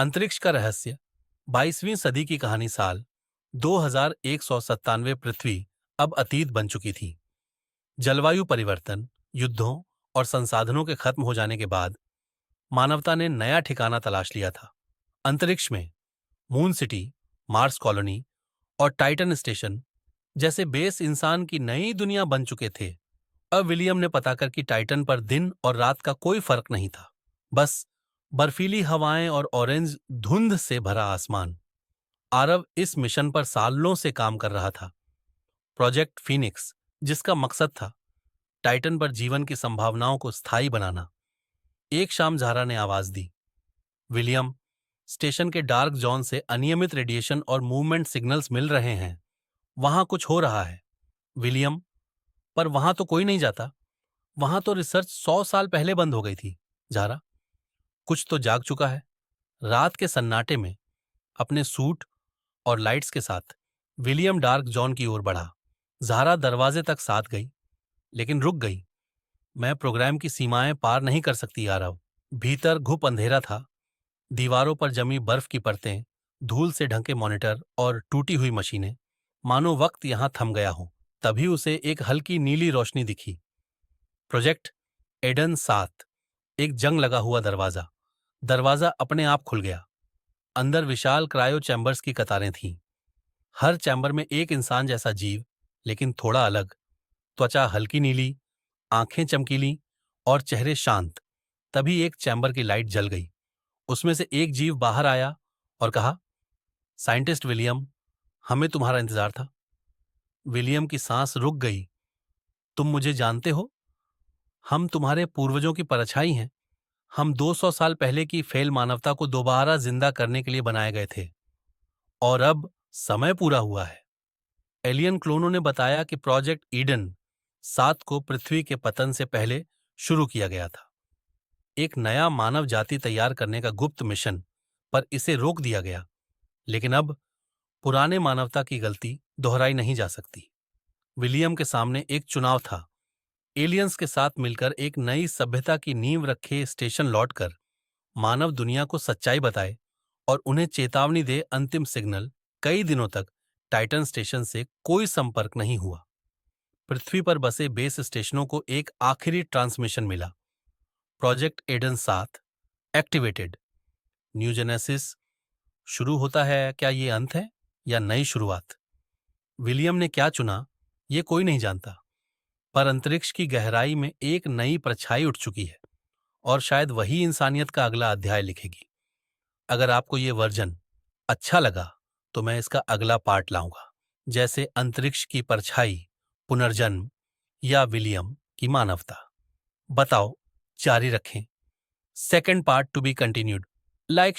अंतरिक्ष का रहस्य 22वीं सदी की कहानी साल 2197 पृथ्वी अब अतीत बन चुकी थी। जलवायु परिवर्तन, युद्धों और संसाधनों के खत्म हो जाने के बाद मानवता ने नया ठिकाना तलाश लिया था। अंतरिक्ष में मून सिटी, मार्स कॉलोनी और टाइटन स्टेशन जैसे बेस इंसान की नई दुनिया बन चुके थे। अब विलियम ने पता कर कि टाइटन पर दिन और रात का कोई फर्क नहीं था, बस बर्फीली हवाएं और ऑरेंज धुंध से भरा आसमान। आरव इस मिशन पर सालों से काम कर रहा था, प्रोजेक्ट फीनिक्स, जिसका मकसद था टाइटन पर जीवन की संभावनाओं को स्थायी बनाना। एक शाम ज़ारा ने आवाज दी, विलियम, स्टेशन के डार्क जोन से अनियमित रेडिएशन और मूवमेंट सिग्नल्स मिल रहे हैं। वहां कुछ हो रहा है। विलियम, पर वहां तो कोई नहीं जाता। वहां तो रिसर्च 100 साल पहले बंद हो गई थी। ज़ारा, कुछ तो जाग चुका है। रात के सन्नाटे में अपने सूट और लाइट्स के साथ विलियम डार्क जॉन की ओर बढ़ा। ज़ारा दरवाजे तक साथ गई, लेकिन रुक गई। मैं प्रोग्राम की सीमाएं पार नहीं कर सकती आरव। भीतर घुप अंधेरा था, दीवारों पर जमी बर्फ की परतें, धूल से ढके मॉनिटर और टूटी हुई मशीनें, मानो वक्त यहां थम गया हो। तभी उसे एक हल्की नीली रोशनी दिखी। प्रोजेक्ट एडन 7, एक जंग लगा हुआ दरवाजा। दरवाजा अपने आप खुल गया। अंदर विशाल क्रायो चैम्बर्स की कतारें थीं। हर चैम्बर में एक इंसान जैसा जीव, लेकिन थोड़ा अलग। त्वचा हल्की नीली, आंखें चमकीली और चेहरे शांत। तभी एक चैम्बर की लाइट जल गई। उसमें से एक जीव बाहर आया और कहा, साइंटिस्ट विलियम, हमें तुम्हारा इंतजार था। विलियम की सांस रुक गई। तुम मुझे जानते हो? हम तुम्हारे पूर्वजों की परछाई हैं। हम 200 साल पहले की फेल मानवता को दोबारा जिंदा करने के लिए बनाए गए थे, और अब समय पूरा हुआ है। एलियन क्लोनों ने बताया कि प्रोजेक्ट ईडन 7 को पृथ्वी के पतन से पहले शुरू किया गया था, एक नया मानव जाति तैयार करने का गुप्त मिशन, पर इसे रोक दिया गया। लेकिन अब पुराने मानवता की गलती दोहराई नहीं जा सकती। विलियम के सामने एक चुनाव था, एलियंस के साथ मिलकर एक नई सभ्यता की नींव रखे स्टेशन लौटकर मानव दुनिया को सच्चाई बताए और उन्हें चेतावनी दे। अंतिम सिग्नल। कई दिनों तक टाइटन स्टेशन से कोई संपर्क नहीं हुआ। पृथ्वी पर बसे बेस स्टेशनों को एक आखिरी ट्रांसमिशन मिला, project Eden 7 activated. New genesis शुरू होता है। क्या ये अंत है या नई शुरुआत? विलियम ने क्या चुना, ये कोई नहीं जानता, पर अंतरिक्ष की गहराई में एक नई परछाई उठ चुकी है, और शायद वही इंसानियत का अगला अध्याय लिखेगी। अगर आपको ये वर्जन अच्छा लगा तो मैं इसका अगला पार्ट लाऊंगा, जैसे अंतरिक्ष की परछाई, पुनर्जन्म या विलियम की मानवता। बताओ, जारी रखें। Second part to be continued. Like